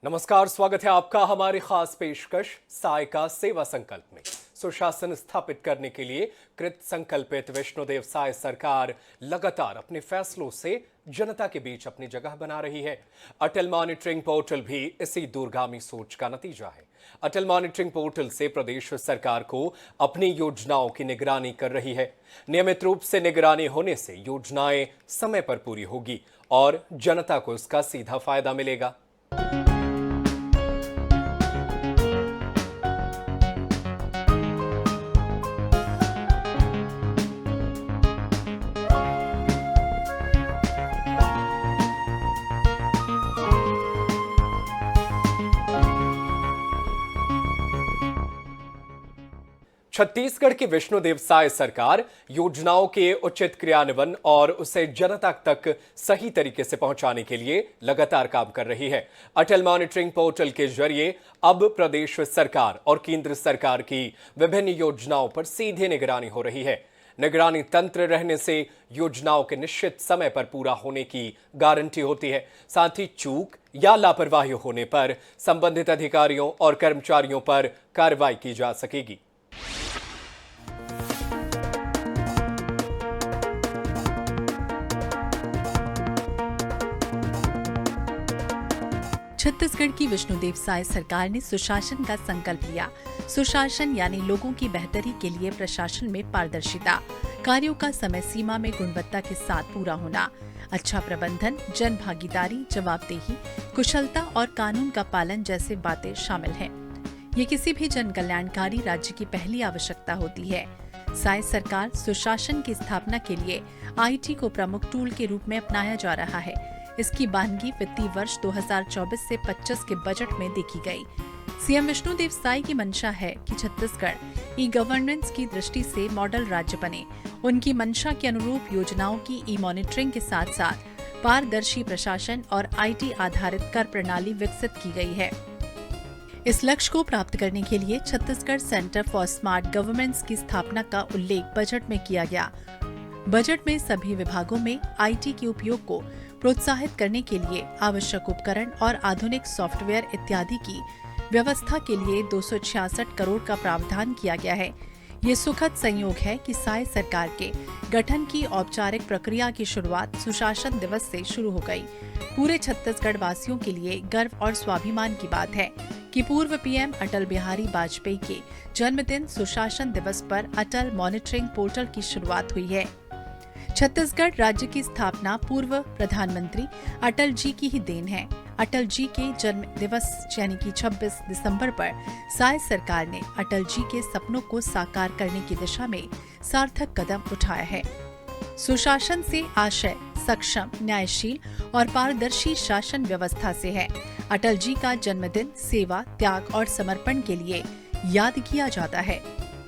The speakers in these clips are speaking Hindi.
नमस्कार, स्वागत है आपका हमारी खास पेशकश साय का सेवा संकल्प में। सुशासन स्थापित करने के लिए कृत संकल्पित विष्णुदेव साय सरकार लगातार अपने फैसलों से जनता के बीच अपनी जगह बना रही है। अटल मॉनिटरिंग पोर्टल भी इसी दूरगामी सोच का नतीजा है। अटल मॉनिटरिंग पोर्टल से प्रदेश सरकार को अपनी योजनाओं की निगरानी कर रही है। नियमित रूप से निगरानी होने से योजनाएं समय पर पूरी होगी और जनता को इसका सीधा फायदा मिलेगा। छत्तीसगढ़ की विष्णुदेव साय सरकार योजनाओं के उचित क्रियान्वयन और उसे जनता तक सही तरीके से पहुंचाने के लिए लगातार काम कर रही है। अटल मॉनिटरिंग पोर्टल के जरिए अब प्रदेश सरकार और केंद्र सरकार की विभिन्न योजनाओं पर सीधे निगरानी हो रही है। निगरानी तंत्र रहने से योजनाओं के निश्चित समय पर पूरा होने की गारंटी होती है। साथ ही चूक या लापरवाही होने पर संबंधित अधिकारियों और कर्मचारियों पर कार्रवाई की जा सकेगी। छत्तीसगढ़ की विष्णुदेव साय सरकार ने सुशासन का संकल्प लिया। सुशासन यानी लोगों की बेहतरी के लिए प्रशासन में पारदर्शिता, कार्यों का समय सीमा में गुणवत्ता के साथ पूरा होना, अच्छा प्रबंधन, जन भागीदारी, जवाबदेही, कुशलता और कानून का पालन जैसे बातें शामिल हैं। ये किसी भी जन कल्याणकारी राज्य की पहली आवश्यकता होती है। साय सरकार सुशासन की स्थापना के लिए आईटी को प्रमुख टूल के रूप में अपनाया जा रहा है। इसकी बानगी वित्तीय वर्ष 2024 से 25 के बजट में देखी गई। सीएम विष्णुदेव साय की मंशा है कि छत्तीसगढ़ ई गवर्नेंस की दृष्टि से मॉडल राज्य बने। उनकी मंशा के अनुरूप योजनाओं की ई मॉनिटरिंग के साथ साथ पारदर्शी प्रशासन और आईटी आधारित कर प्रणाली विकसित की गई है। इस लक्ष्य को प्राप्त करने के लिए Chhattisgarh centre for smart governance की स्थापना का उल्लेख बजट में किया गया। बजट में सभी विभागों में आईटी के उपयोग को प्रोत्साहित करने के लिए आवश्यक उपकरण और आधुनिक सॉफ्टवेयर इत्यादि की व्यवस्था के लिए 266 करोड़ का प्रावधान किया गया है। ये सुखद संयोग है कि साय सरकार के गठन की औपचारिक प्रक्रिया की शुरुआत सुशासन दिवस से शुरू हो गई। पूरे छत्तीसगढ़ वासियों के लिए गर्व और स्वाभिमान की बात है कि पूर्व पीएम अटल बिहारी वाजपेयी के जन्मदिन सुशासन दिवस पर अटल मॉनिटरिंग पोर्टल की शुरुआत हुई है। छत्तीसगढ़ राज्य की स्थापना पूर्व प्रधानमंत्री अटल जी की ही देन है। अटल जी के जन्म दिवस यानी कि 26 दिसंबर पर साय सरकार ने अटल जी के सपनों को साकार करने की दिशा में सार्थक कदम उठाया है। सुशासन से आशय सक्षम, न्यायशील और पारदर्शी शासन व्यवस्था से है। अटल जी का जन्मदिन सेवा, त्याग और समर्पण के लिए याद किया जाता है।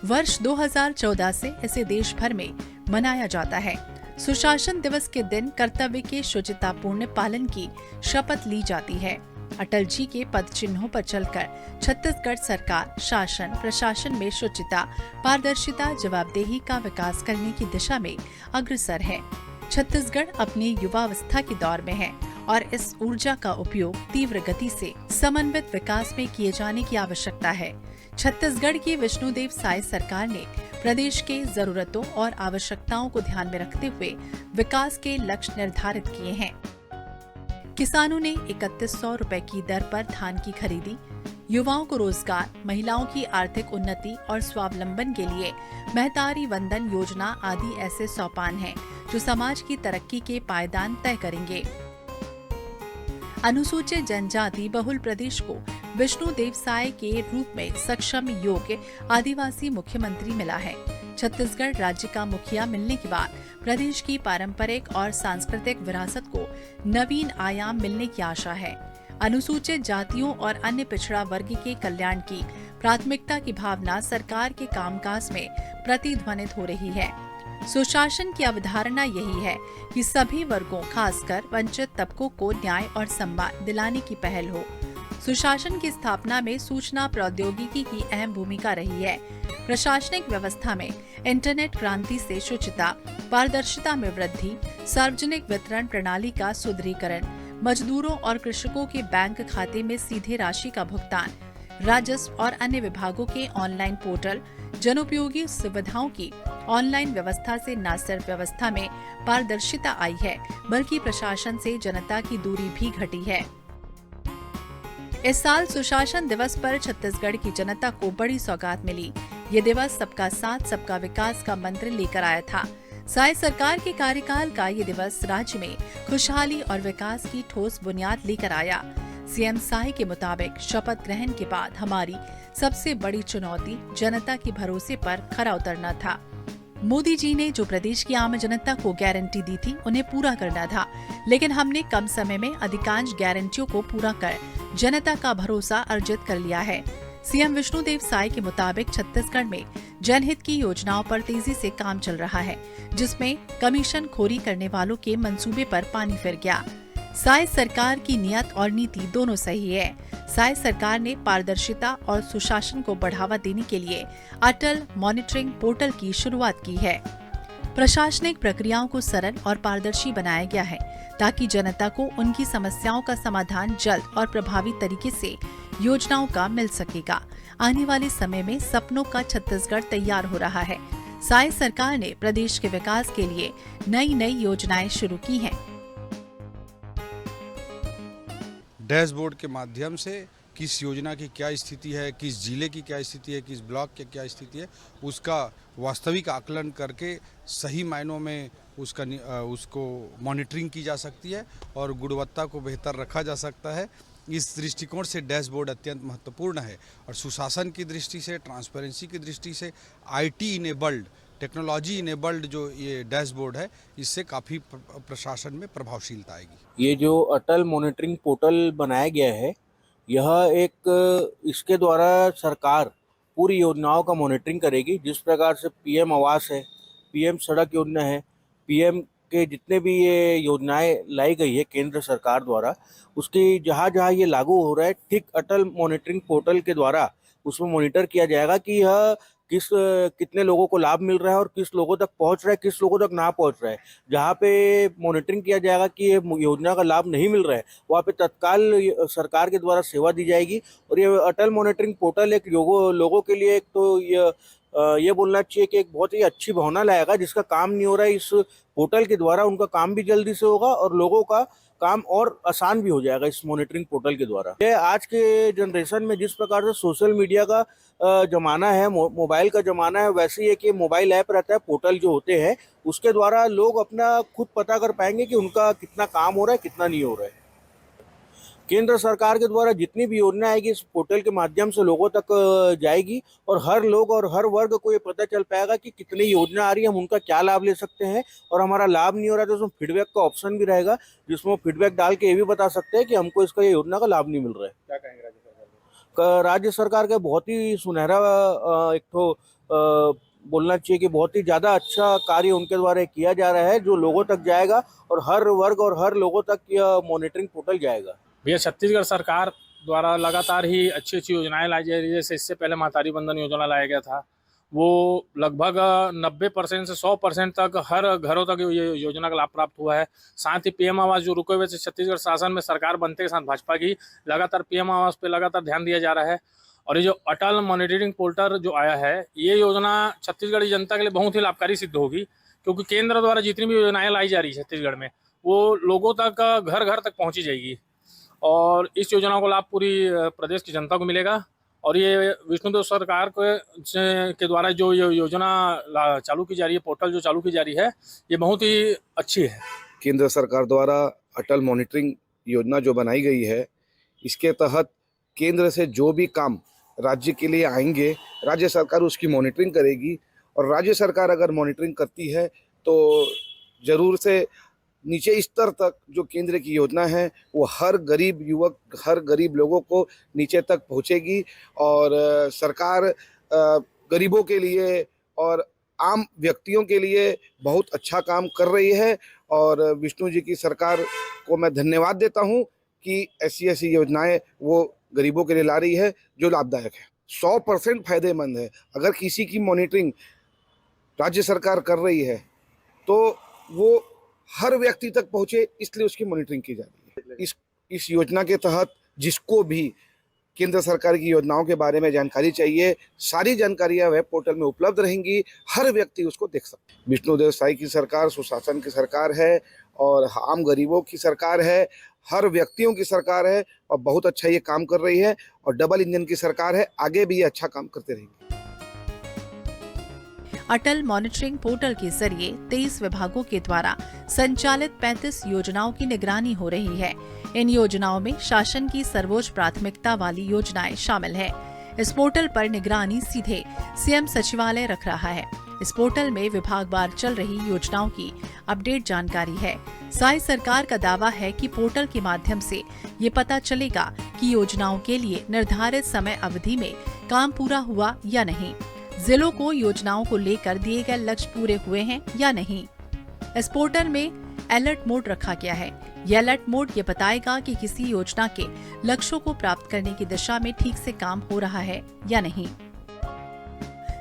वर्ष 2014 से इसे देश भर में मनाया जाता है। सुशासन दिवस के दिन कर्तव्य के शुचितापूर्ण पालन की शपथ ली जाती है। अटल जी के पद चिन्हों पर चलकर छत्तीसगढ़ सरकार शासन प्रशासन में शुचिता, पारदर्शिता, जवाबदेही का विकास करने की दिशा में अग्रसर है। छत्तीसगढ़ अपनी युवावस्था के दौर में है और इस ऊर्जा का उपयोग तीव्र गति से समन्वित विकास में किए जाने की आवश्यकता है। छत्तीसगढ़ की विष्णुदेव साय सरकार ने प्रदेश के जरूरतों और आवश्यकताओं को ध्यान में रखते हुए विकास के लक्ष्य निर्धारित किए हैं। किसानों ने 3100 रुपए की दर पर धान की खरीदी, युवाओं को रोजगार, महिलाओं की आर्थिक उन्नति और स्वावलंबन के लिए महतारी वंदन योजना आदि ऐसे सोपान हैं जो समाज की तरक्की के पायदान तय करेंगे। अनुसूचित जनजाति बहुल प्रदेश को विष्णुदेव साय के रूप में सक्षम, योग्य आदिवासी मुख्यमंत्री मिला है। छत्तीसगढ़ राज्य का मुखिया मिलने के बाद प्रदेश की पारंपरिक और सांस्कृतिक विरासत को नवीन आयाम मिलने की आशा है। अनुसूचित जातियों और अन्य पिछड़ा वर्ग के कल्याण की प्राथमिकता की भावना सरकार के कामकाज में प्रतिध्वनित हो रही है। सुशासन की अवधारणा यही है कि सभी वर्गों, खासकर वंचित तबकों को न्याय और सम्मान दिलाने की पहल हो। सुशासन की स्थापना में सूचना प्रौद्योगिकी की अहम भूमिका रही है। प्रशासनिक व्यवस्था में इंटरनेट क्रांति से शुचिता, पारदर्शिता में वृद्धि, सार्वजनिक वितरण प्रणाली का सुदृढ़ीकरण, मजदूरों और कृषकों के बैंक खाते में सीधे राशि का भुगतान, राजस्व और अन्य विभागों के ऑनलाइन पोर्टल, जनोपयोगी सुविधाओं की ऑनलाइन व्यवस्था से न सिर्फ व्यवस्था में पारदर्शिता आई है, बल्कि प्रशासन से जनता की दूरी भी घटी है। इस साल सुशासन दिवस पर छत्तीसगढ़ की जनता को बड़ी सौगात मिली। ये दिवस सबका साथ सबका विकास का मंत्र लेकर आया था। साय सरकार के कार्यकाल का ये दिवस राज्य में खुशहाली और विकास की ठोस बुनियाद लेकर आया। सीएम साय के मुताबिक शपथ ग्रहण के बाद हमारी सबसे बड़ी चुनौती जनता के भरोसे पर खरा उतरना था। मोदी जी ने जो प्रदेश की आम जनता को गारंटी दी थी, उन्हें पूरा करना था, लेकिन हमने कम समय में अधिकांश गारंटियों को पूरा कर जनता का भरोसा अर्जित कर लिया है। सीएम विष्णुदेव साय के मुताबिक छत्तीसगढ़ में जनहित की योजनाओं पर तेजी से काम चल रहा है, जिसमें कमीशन खोरी करने वालों के मंसूबे पर पानी फिर गया। साय सरकार की नियत और नीति दोनों सही है। साय सरकार ने पारदर्शिता और सुशासन को बढ़ावा देने के लिए अटल मॉनिटरिंग पोर्टल की शुरुआत की है। प्रशासनिक प्रक्रियाओं को सरल और पारदर्शी बनाया गया है, ताकि जनता को उनकी समस्याओं का समाधान जल्द और प्रभावी तरीके से योजनाओं का मिल सकेगा। आने वाले समय में सपनों का छत्तीसगढ़ तैयार हो रहा है। साय सरकार ने प्रदेश के विकास के लिए नई नई योजनाएं शुरू की हैं। डैशबोर्ड के माध्यम से किस योजना की क्या स्थिति है, किस जिले की क्या स्थिति है, किस ब्लॉक की क्या स्थिति है, उसका वास्तविक आकलन करके सही मायनों में उसको मॉनिटरिंग की जा सकती है और गुणवत्ता को बेहतर रखा जा सकता है। इस दृष्टिकोण से डैशबोर्ड अत्यंत महत्वपूर्ण है और सुशासन की दृष्टि से, ट्रांसपेरेंसी की दृष्टि से, आईटी इनेबल्ड, टेक्नोलॉजी इनेबल्ड जो ये डैशबोर्ड है, इससे काफ़ी प्रशासन में प्रभावशीलता आएगी। ये जो अटल मॉनिटरिंग पोर्टल बनाया गया है, यह इसके द्वारा सरकार पूरी योजनाओं का मॉनिटरिंग करेगी। जिस प्रकार से पीएम आवास है, पीएम सड़क योजना है, पीएम के जितने भी ये योजनाएं लाई गई है केंद्र सरकार द्वारा, उसकी जहाँ जहाँ ये लागू हो रहा है, ठीक अटल मॉनिटरिंग पोर्टल के द्वारा उसमें मॉनिटर किया जाएगा कि यह कितने लोगों को लाभ मिल रहा है और किस लोगों तक पहुंच रहा है, किस लोगों तक ना पहुंच रहा है। जहाँ पे मॉनिटरिंग किया जाएगा कि ये योजना का लाभ नहीं मिल रहा है, वहाँ पे तत्काल सरकार के द्वारा सेवा दी जाएगी। और ये अटल मॉनिटरिंग पोर्टल एक लोगों के लिए एक तो ये बोलना चाहिए कि एक बहुत ही अच्छी भावना लाएगा। जिसका काम नहीं हो रहा है, इस पोर्टल के द्वारा उनका काम भी जल्दी से होगा और लोगों का काम और आसान भी हो जाएगा इस मॉनिटरिंग पोर्टल के द्वारा। ये आज के जनरेशन में जिस प्रकार से सोशल मीडिया का जमाना है, मोबाइल का जमाना है, वैसे ही एक ये मोबाइल ऐप रहता है, पोर्टल जो होते हैं, उसके द्वारा लोग अपना खुद पता कर पाएंगे कि उनका कितना काम हो रहा है, कितना नहीं हो रहा है। केंद्र सरकार के द्वारा जितनी भी योजना आएगी इस पोर्टल के माध्यम से लोगों तक जाएगी और हर लोग और हर वर्ग को ये पता चल पाएगा कि कितनी योजना आ रही है, हम उनका क्या लाभ ले सकते हैं। और हमारा लाभ नहीं हो रहा है तो उसमें फीडबैक का ऑप्शन भी रहेगा, जिसमें फीडबैक डाल के ये भी बता सकते हैं कि हमको इसका ये योजना का लाभ नहीं मिल रहा है। क्या कहेंगे राज्य सरकार? राज्य सरकार का बहुत ही सुनहरा एक तो बोलना चाहिए कि बहुत ही ज़्यादा अच्छा कार्य उनके द्वारा किया जा रहा है, जो लोगों तक जाएगा और हर वर्ग और हर लोगों तक यह मॉनिटरिंग पोर्टल जाएगा। भैया छत्तीसगढ़ सरकार द्वारा लगातार ही अच्छी अच्छी योजनाएं लाई जा रही है। जैसे इससे पहले महतारी बंधन योजना लाया गया था, वो लगभग 90% से 100% तक हर घरों तक ये योजना का लाभ प्राप्त हुआ है। साथ ही पीएम आवास जो रुके हुए थे, छत्तीसगढ़ शासन में सरकार बनते के साथ भाजपा की लगातार पीएम आवास पे लगातार ध्यान दिया जा रहा है। और ये जो अटल मॉनिटरिंग पोर्टल जो आया है, ये योजना छत्तीसगढ़ की जनता के लिए बहुत ही लाभकारी सिद्ध होगी, क्योंकि केंद्र द्वारा जितनी भी योजनाएं लाई जा रही है छत्तीसगढ़ में, वो लोगों तक घर घर तक पहुँची जाएगी और इस योजना को लाभ पूरी प्रदेश की जनता को मिलेगा। और ये विष्णुदेव सरकार के द्वारा जो योजना चालू की जा रही है, पोर्टल जो चालू की जा रही है, ये बहुत ही अच्छी है। केंद्र सरकार द्वारा अटल मॉनिटरिंग योजना जो बनाई गई है, इसके तहत केंद्र से जो भी काम राज्य के लिए आएंगे, राज्य सरकार उसकी मॉनिटरिंग करेगी। और राज्य सरकार अगर मॉनिटरिंग करती है तो ज़रूर से नीचे स्तर तक जो केंद्र की योजना है वो हर गरीब युवक, हर गरीब लोगों को नीचे तक पहुंचेगी। और सरकार गरीबों के लिए और आम व्यक्तियों के लिए बहुत अच्छा काम कर रही है। और विष्णु जी की सरकार को मैं धन्यवाद देता हूं कि ऐसी योजनाएं वो गरीबों के लिए ला रही है जो लाभदायक है। 100% फायदेमंद है। अगर किसी की मॉनिटरिंग राज्य सरकार कर रही है तो वो हर व्यक्ति तक पहुंचे, इसलिए उसकी मॉनिटरिंग की जा रही है। इस योजना के तहत जिसको भी केंद्र सरकार की योजनाओं के बारे में जानकारी चाहिए, सारी जानकारियां वेब पोर्टल में उपलब्ध रहेंगी, हर व्यक्ति उसको देख सकता है। विष्णुदेव साई की सरकार सुशासन की सरकार है और आम गरीबों की सरकार है, हर व्यक्तियों की सरकार है और बहुत अच्छा ये काम कर रही है और डबल इंजन की सरकार है, आगे भी ये अच्छा काम करते रहेंगे। अटल मॉनिटरिंग पोर्टल के जरिए 23 विभागों के द्वारा संचालित 35 योजनाओं की निगरानी हो रही है। इन योजनाओं में शासन की सर्वोच्च प्राथमिकता वाली योजनाएं शामिल है। इस पोर्टल पर निगरानी सीधे सीएम सचिवालय रख रहा है। इस पोर्टल में विभागवार चल रही योजनाओं की अपडेट जानकारी है। साई सरकार का दावा है कि पोर्टल के माध्यम से ये पता चलेगा कि योजनाओं के लिए निर्धारित समय अवधि में काम पूरा हुआ या नहीं, जिलों को योजनाओं को लेकर दिए गए लक्ष्य पूरे हुए हैं या नहीं। इस पोर्टल में अलर्ट मोड रखा गया है। यह अलर्ट मोड ये बताएगा कि किसी योजना के लक्ष्यों को प्राप्त करने की दिशा में ठीक से काम हो रहा है या नहीं।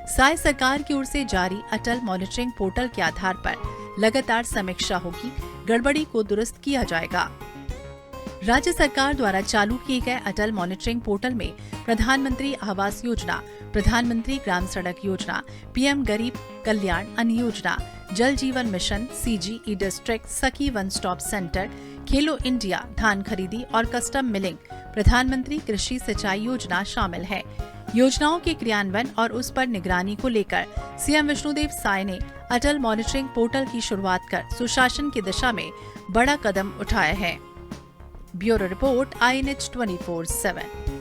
साई सरकार की ओर से जारी अटल मॉनिटरिंग पोर्टल के आधार पर लगातार समीक्षा होगी, गड़बड़ी को दुरुस्त किया जाएगा। राज्य सरकार द्वारा चालू किए गए अटल मॉनिटरिंग पोर्टल में प्रधानमंत्री आवास योजना, प्रधानमंत्री ग्राम सड़क योजना, पीएम गरीब कल्याण अन्न योजना, जल जीवन मिशन, सीजी ई डिस्ट्रिक्ट, सखी वन स्टॉप सेंटर, खेलो इंडिया, धान खरीदी और कस्टम मिलिंग, प्रधानमंत्री कृषि सिंचाई योजना शामिल है। योजनाओं के क्रियान्वयन और उस पर निगरानी को लेकर सीएम विष्णुदेव साय ने अटल मॉनिटरिंग पोर्टल की शुरुआत कर सुशासन की दिशा में बड़ा कदम उठाया है। Bureau report, INH 24/7।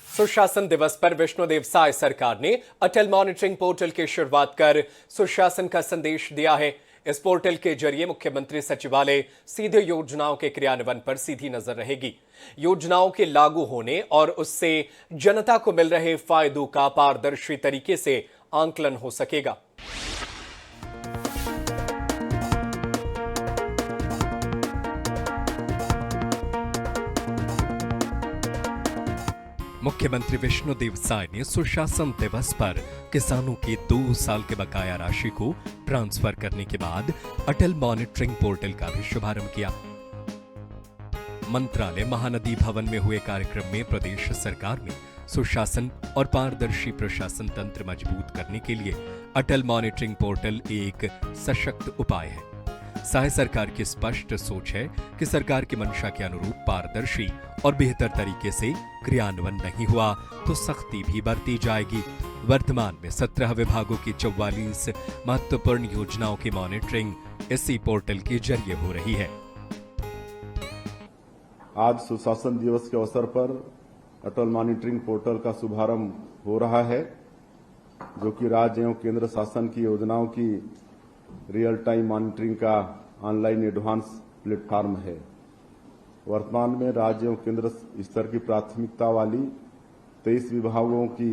सुशासन दिवस पर विष्णुदेव साय सरकार ने अटल मॉनिटरिंग पोर्टल की शुरुआत कर सुशासन का संदेश दिया है। इस पोर्टल के जरिए मुख्यमंत्री सचिवालय सीधे योजनाओं के क्रियान्वयन पर सीधी नजर रहेगी। योजनाओं के लागू होने और उससे जनता को मिल रहे फायदों का पारदर्शी तरीके से आंकलन हो सकेगा। मुख्यमंत्री विष्णुदेव साय ने सुशासन दिवस पर किसानों की 2 साल के बकाया राशि को ट्रांसफर करने के बाद अटल मॉनिटरिंग पोर्टल का भी शुभारंभ किया। मंत्रालय महानदी भवन में हुए कार्यक्रम में प्रदेश सरकार ने सुशासन और पारदर्शी प्रशासन तंत्र मजबूत करने के लिए अटल मॉनिटरिंग पोर्टल एक सशक्त उपाय है। साय सरकार की स्पष्ट सोच है कि सरकार की मंशा के अनुरूप पारदर्शी और बेहतर तरीके से क्रियान्वयन नहीं हुआ तो सख्ती भी बरती जाएगी। वर्तमान में 17 विभागों की 44 महत्वपूर्ण योजनाओं की मॉनिटरिंग इसी पोर्टल के जरिए हो रही है। आज सुशासन दिवस के अवसर पर अटल मॉनिटरिंग पोर्टल का शुभारंभ हो रहा है, जो कि राज्य एवं केंद्र शासन की योजनाओं की रियल टाइम मॉनिटरिंग का ऑनलाइन एडवांस प्लेटफॉर्म है। वर्तमान में राज्य एवं केंद्र स्तर की प्राथमिकता वाली 23 विभागों की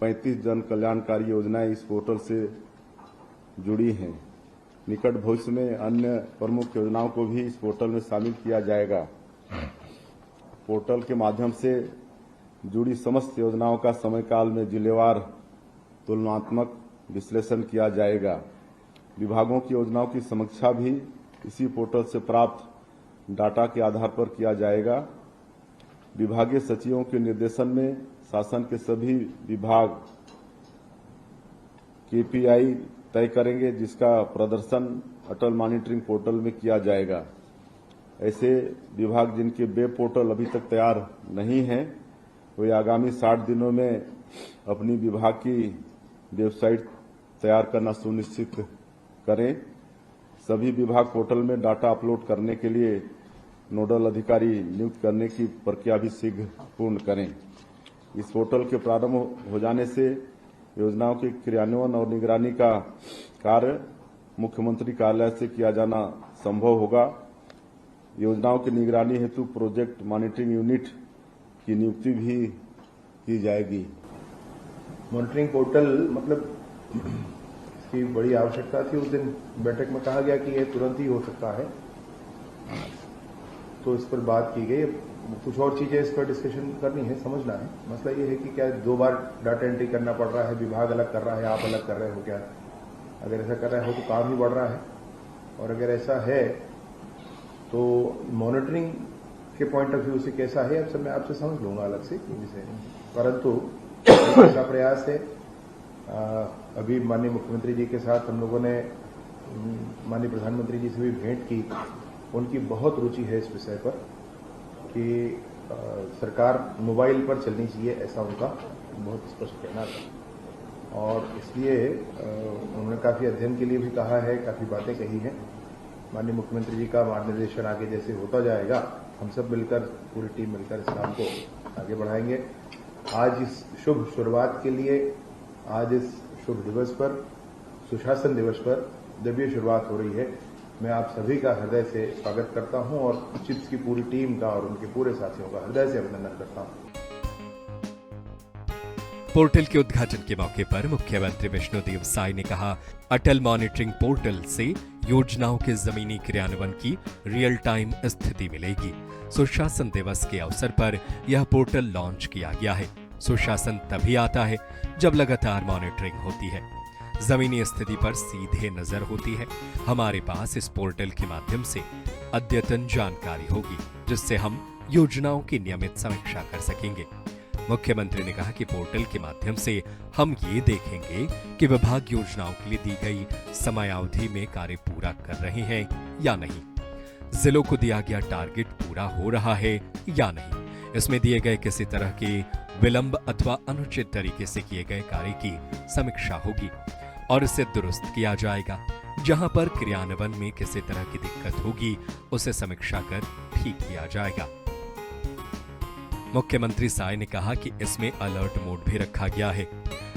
35 जन कल्याणकारी योजनाएं इस पोर्टल से जुड़ी हैं। निकट भविष्य में अन्य प्रमुख योजनाओं को भी इस पोर्टल में शामिल किया जाएगा। पोर्टल के माध्यम से जुड़ी समस्त योजनाओं का समयकाल में जिलेवार तुलनात्मक विश्लेषण किया जाएगा। विभागों की योजनाओं की समीक्षा भी इसी पोर्टल से प्राप्त डाटा के आधार पर किया जाएगा। विभागीय सचिवों के निर्देशन में शासन के सभी विभाग KPI तय करेंगे, जिसका प्रदर्शन अटल मॉनिटरिंग पोर्टल में किया जाएगा। ऐसे विभाग जिनके वेब पोर्टल अभी तक तैयार नहीं हैं, वे आगामी 60 दिनों में अपनी विभाग की वेबसाइट तैयार करना सुनिश्चित करें। सभी विभाग पोर्टल में डाटा अपलोड करने के लिए नोडल अधिकारी नियुक्त करने की प्रक्रिया भी शीघ्र पूर्ण करें। इस पोर्टल के प्रारंभ हो जाने से योजनाओं के क्रियान्वयन और निगरानी का कार्य मुख्यमंत्री कार्यालय से किया जाना संभव होगा। योजनाओं की निगरानी हेतु प्रोजेक्ट मॉनिटरिंग यूनिट की नियुक्ति भी की जाएगी। मॉनिटरिंग पोर्टल मतलब की बड़ी आवश्यकता थी। उस दिन बैठक में कहा गया कि यह तुरंत ही हो सकता है, तो इस पर बात की गई। कुछ और चीजें इस पर डिस्कशन करनी है, समझना है। मसला ये है कि क्या 2 बार डाटा एंट्री करना पड़ रहा है, विभाग अलग कर रहा है, आप अलग कर रहे हो क्या? अगर ऐसा कर रहा हो तो काम ही बढ़ रहा है, और अगर ऐसा है तो मॉनिटरिंग के पॉइंट ऑफ व्यू से कैसा है अब सब मैं आपसे समझ लूंगा अलग से विषय, परंतु ऐसा प्रयास है। अभी माननीय मुख्यमंत्री जी के साथ हम लोगों ने माननीय प्रधानमंत्री जी से भी भेंट की, उनकी बहुत रुचि है इस विषय पर कि सरकार मोबाइल पर चलनी चाहिए, ऐसा उनका बहुत स्पष्ट कहना था, और इसलिए उन्होंने काफ़ी अध्ययन के लिए भी कहा है, काफ़ी बातें कही हैं। माननीय मुख्यमंत्री जी का मार्गदर्शन आगे जैसे होता जाएगा, हम सब मिलकर, पूरी टीम मिलकर इस काम को आगे बढ़ाएंगे। आज इस शुभ शुरुआत के लिए, आज इस शुभ दिवस पर, सुशासन दिवस पर जब ये शुरुआत हो रही है, मैं आप सभी का हृदय से स्वागत करता हूं और चिप्स की पूरी टीम का और उनके पूरे साथियों का हृदय से अभिनंदन करता हूं। पोर्टल के उद्घाटन के मौके पर मुख्यमंत्री विष्णुदेव साय ने कहा, अटल मॉनिटरिंग पोर्टल से योजनाओं के जमीनी क्रियान्वयन की रियल टाइम स्थिति मिलेगी। सुशासन दिवस के अवसर पर यह पोर्टल लॉन्च किया गया है। सुशासन तभी आता है जब लगातार मॉनिटरिंग होती है, जमीनी स्थिति पर सीधे नजर होती है। हमारे पास इस पोर्टल के माध्यम से अद्यतन जानकारी होगी, जिससे हम योजनाओं की नियमित समीक्षा कर सकेंगे। मुख्यमंत्री ने कहा कि पोर्टल के माध्यम से हम ये देखेंगे कि विभाग योजनाओं के लिए दी गई समयावधि में कार्य पूरा कर रहे हैं या नहीं, जिलों को दिया गया टारगेट पूरा हो रहा है या नहीं, इसमें दिए गए किसी तरह के विलंब अथवा अनुचित तरीके से किए गए कार्य की समीक्षा होगी और इसे दुरुस्त किया जाएगा। जहां पर क्रियान्वयन में किसी तरह की दिक्कत होगी, उसे समीक्षा कर ठीक किया जाएगा। मुख्यमंत्री साय ने कहा कि इसमें अलर्ट मोड भी रखा गया है।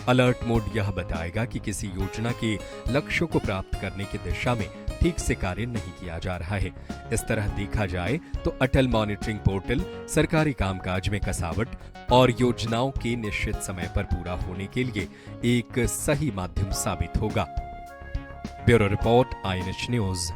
अलर्ट मोड यह बताएगा कि किसी योजना के लक्ष्यों को प्राप्त करने की दिशा में ठीक से कार्य नहीं किया जा रहा है। इस तरह देखा जाए तो अटल मॉनिटरिंग पोर्टल सरकारी कामकाज में कसावट और योजनाओं के निश्चित समय पर पूरा होने के लिए एक सही माध्यम साबित होगा। Bureau report, INH news.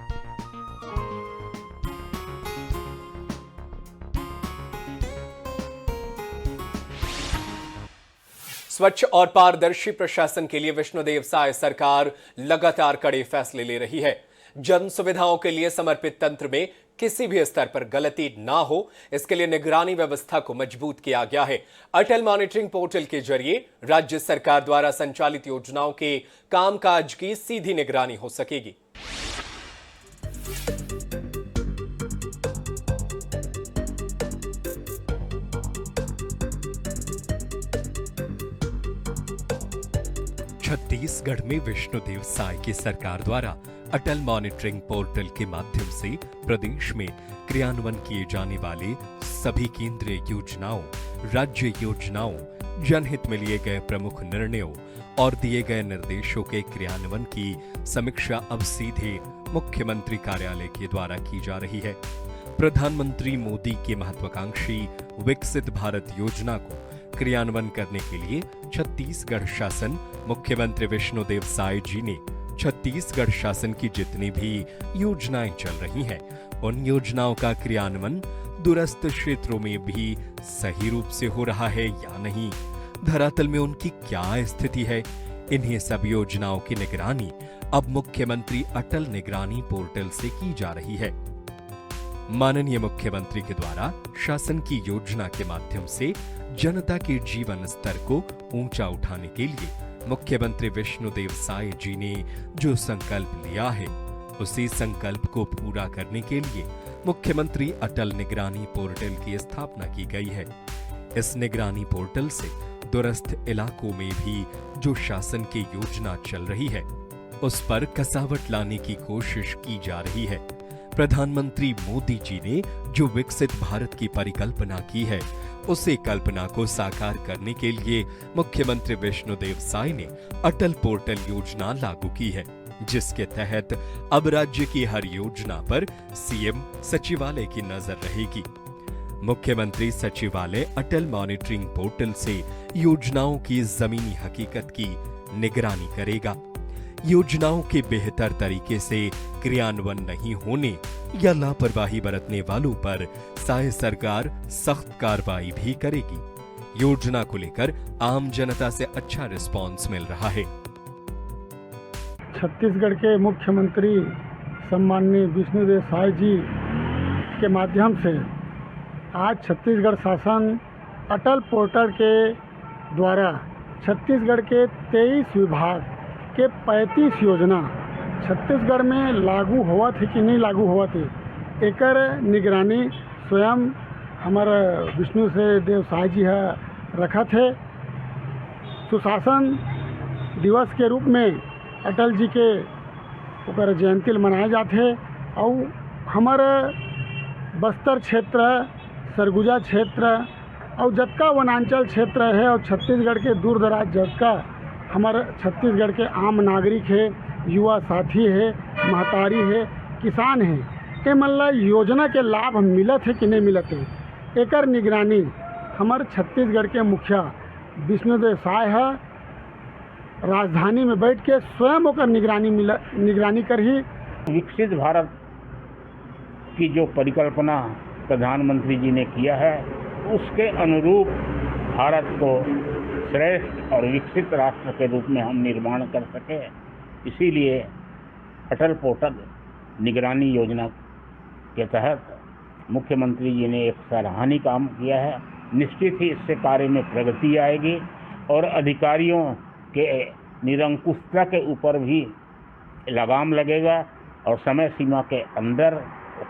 स्वच्छ और पारदर्शी प्रशासन के लिए विष्णुदेव साय सरकार लगातार कड़े फैसले ले रही है। जन सुविधाओं के लिए समर्पित तंत्र में किसी भी स्तर पर गलती ना हो, इसके लिए निगरानी व्यवस्था को मजबूत किया गया है। अटल मॉनिटरिंग पोर्टल के जरिए राज्य सरकार द्वारा संचालित योजनाओं के कामकाज की सीधी निगरानी हो सकेगी। छत्तीसगढ़ में विष्णुदेव साय की सरकार द्वारा अटल मॉनिटरिंग पोर्टल के माध्यम से प्रदेश में क्रियान्वयन किए जाने वाले सभी केंद्रीय योजनाओं, राज्य योजनाओं, जनहित में लिए गए प्रमुख निर्णयों और दिए गए निर्देशों के क्रियान्वयन की समीक्षा अब सीधे मुख्यमंत्री कार्यालय के द्वारा की जा रही है। प्रधानमंत्री मोदी की महत्वाकांक्षी विकसित भारत योजना को क्रियान्वयन करने के लिए छत्तीसगढ़ शासन, मुख्यमंत्री विष्णुदेव साय जी ने छत्तीसगढ़ शासन की जितनी भी योजनाएं चल रही हैं, उन योजनाओं का क्रियान्वयन दूरस्थ क्षेत्रों में भी सही रूप से हो रहा है या नहीं, धरातल में उनकी क्या स्थिति है, इन्हीं सब योजनाओं की निगरानी अब मुख्यमंत्री अटल निगरानी पोर्टल से की जा रही है। माननीय मुख्यमंत्री के द्वारा शासन की योजना के माध्यम से जनता के जीवन स्तर को ऊंचा उठाने के लिए मुख्यमंत्री विष्णुदेव साय जी ने जो संकल्प लिया है, उसी संकल्प को पूरा करने के लिए मुख्यमंत्री अटल निगरानी पोर्टल की स्थापना की गई है। इस निगरानी पोर्टल से दूरस्थ इलाकों में भी जो शासन की योजना चल रही है, उस पर कसावट लाने की कोशिश की जा रही है। प्रधानमंत्री मोदी जी ने जो विकसित भारत की परिकल्पना की है, उसे कल्पना को साकार करने के लिए मुख्यमंत्री विष्णुदेव साय ने अटल पोर्टल योजना लागू की है, जिसके तहत अब राज्य की हर योजना पर सीएम सचिवालय की नजर रहेगी। मुख्यमंत्री सचिवालय अटल मॉनिटरिंग पोर्टल से योजनाओं की जमीनी हकीकत की निगरानी करेगा। योजनाओं के बेहतर तरीके से क्रियान्वयन नहीं होने या लापरवाही बरतने वालों पर साय सरकार सख्त कार्रवाई भी करेगी। योजना को लेकर आम जनता से अच्छा रिस्पांस मिल रहा है। छत्तीसगढ़ के मुख्यमंत्री सम्माननीय विष्णुदेव साय जी के माध्यम से आज छत्तीसगढ़ शासन अटल पोर्टल के द्वारा छत्तीसगढ़ के 23 विभाग के 35 योजना छत्तीसगढ़ में लागू हुआ थे कि नहीं लागू हुआ थे, एकर निगरानी स्वयं हमारा विष्णु से देव साय जी है रखा थे। सुशासन दिवस के रूप में अटल जी के ओकर जयंती मनाए जाते और हमारे बस्तर क्षेत्र, सरगुजा क्षेत्र और जतका वनांचल क्षेत्र है और छत्तीसगढ़ के दूर दराज जतका हमारे छत्तीसगढ़ के आम नागरिक है, युवा साथी है, महतारी है, किसान है, ये मतलब योजना के लाभ मिलत है कि नहीं मिलत है, एकर निगरानी हमारे छत्तीसगढ़ के मुखिया विष्णुदेव साय है राजधानी में बैठ के स्वयं होकर निगरानी कर ही विकसित भारत की जो परिकल्पना प्रधानमंत्री जी ने किया है उसके अनुरूप भारत को श्रेष्ठ और विकसित राष्ट्र के रूप में हम निर्माण कर सके, इसीलिए अटल पोर्टल निगरानी योजना के तहत मुख्यमंत्री जी ने एक सराहनीय काम किया है। निश्चित ही इससे कार्य में प्रगति आएगी और अधिकारियों के निरंकुशता के ऊपर भी लगाम लगेगा और समय सीमा के अंदर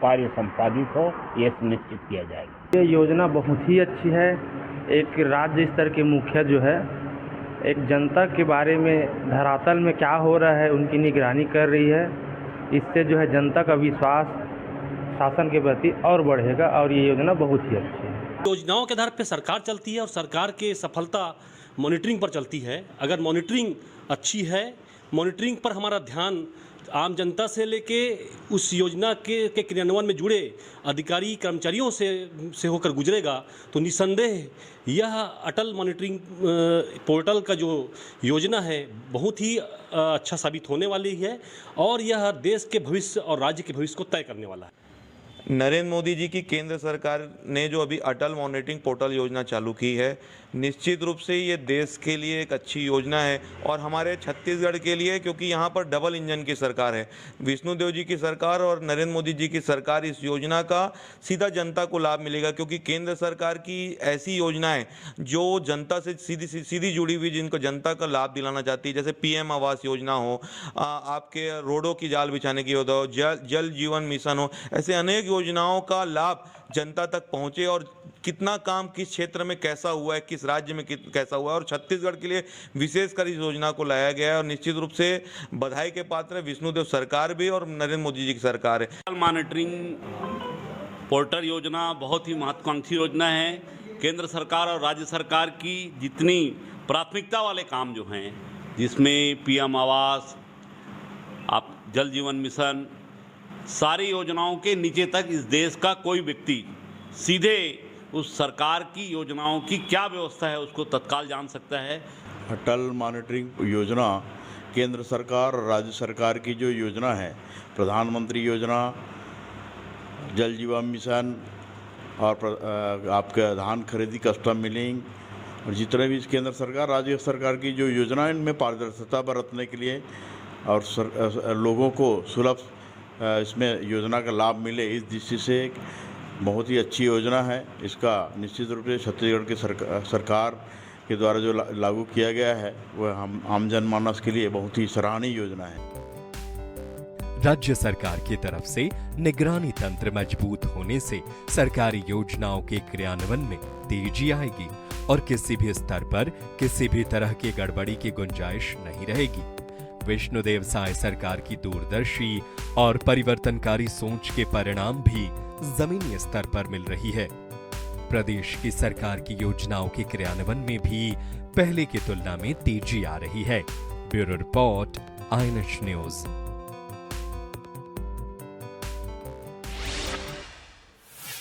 कार्य संपादित हो, ये सुनिश्चित किया जाएगा। ये योजना बहुत ही अच्छी है। एक राज्य स्तर के मुखिया जो है एक जनता के बारे में धरातल में क्या हो रहा है उनकी निगरानी कर रही है। इससे जो है जनता का विश्वास शासन के प्रति और बढ़ेगा और ये योजना बहुत ही अच्छी है। योजनाओं के आधार पर सरकार चलती है और सरकार की सफलता मॉनिटरिंग पर चलती है। अगर मॉनिटरिंग अच्छी है, मॉनिटरिंग पर हमारा ध्यान आम जनता से लेके उस योजना के क्रियान्वयन में जुड़े अधिकारी कर्मचारियों से होकर गुजरेगा तो निसंदेह यह अटल मॉनिटरिंग पोर्टल का जो योजना है बहुत ही अच्छा साबित होने वाली है और यह देश के भविष्य और राज्य के भविष्य को तय करने वाला है। नरेंद्र मोदी जी की केंद्र सरकार ने जो अभी अटल मॉनिटरिंग पोर्टल योजना चालू की है, निश्चित रूप से ये देश के लिए एक अच्छी योजना है और हमारे छत्तीसगढ़ के लिए, क्योंकि यहाँ पर डबल इंजन की सरकार है। विष्णुदेव जी की सरकार और नरेंद्र मोदी जी की सरकार, इस योजना का सीधा जनता को लाभ मिलेगा क्योंकि केंद्र सरकार की ऐसी योजनाएं जो जनता से सीधी जुड़ी हुई, जिनको जनता का लाभ दिलाना चाहती है, जैसे PM आवास योजना हो, आपके रोडों की जाल बिछाने की योजना हो, जल जीवन मिशन हो, ऐसे अनेक योजनाओं का लाभ जनता तक पहुंचे और कितना काम किस क्षेत्र में कैसा हुआ है, किस राज्य में कैसा हुआ है और छत्तीसगढ़ के लिए विशेषकर इस योजना को लाया गया है और निश्चित रूप से बधाई के पात्र है विष्णुदेव सरकार भी और नरेंद्र मोदी जी की सरकार है। मॉनिटरिंग पोर्टल योजना बहुत ही महत्वाकांक्षी योजना है। केंद्र सरकार और राज्य सरकार की जितनी प्राथमिकता वाले काम जो हैं, जिसमें PM आवास, आप जल जीवन मिशन, सारी योजनाओं के नीचे तक इस देश का कोई व्यक्ति सीधे उस सरकार की योजनाओं की क्या व्यवस्था है उसको तत्काल जान सकता है। अटल मॉनिटरिंग योजना केंद्र सरकार और राज्य सरकार की जो योजना है, प्रधानमंत्री योजना, जल जीवन मिशन और आपका धान खरीदी, कस्टम मिलिंग और जितने भी केंद्र सरकार राज्य सरकार की जो योजना है, इनमें पारदर्शिता बरतने के लिए और लोगों को सुलभ इसमें योजना का लाभ मिले, इस दृष्टि से एक बहुत ही अच्छी योजना है। इसका निश्चित रूप से छत्तीसगढ़ की सरकार के द्वारा जो लागू किया गया है वह हम आम जनमानस के लिए बहुत ही सराहनीय योजना है। राज्य सरकार की तरफ से निगरानी तंत्र मजबूत होने से सरकारी योजनाओं के क्रियान्वयन में तेजी आएगी और किसी भी स्तर पर किसी भी तरह की गड़बड़ी की गुंजाइश नहीं रहेगी। विष्णुदेव साय सरकार की दूरदर्शी और परिवर्तनकारी सोच के परिणाम भी जमीनी स्तर पर मिल रही है। प्रदेश की सरकार की योजनाओं के क्रियान्वयन में भी पहले की तुलना में तेजी आ रही है। Bureau report, INH news.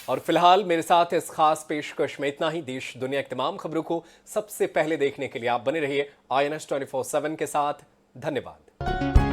और फिलहाल मेरे साथ इस खास पेशकश में इतना ही। देश दुनिया की तमाम खबरों को सबसे पहले देखने के लिए आप बने रहिए INH 24/7 के साथ। धन्यवाद।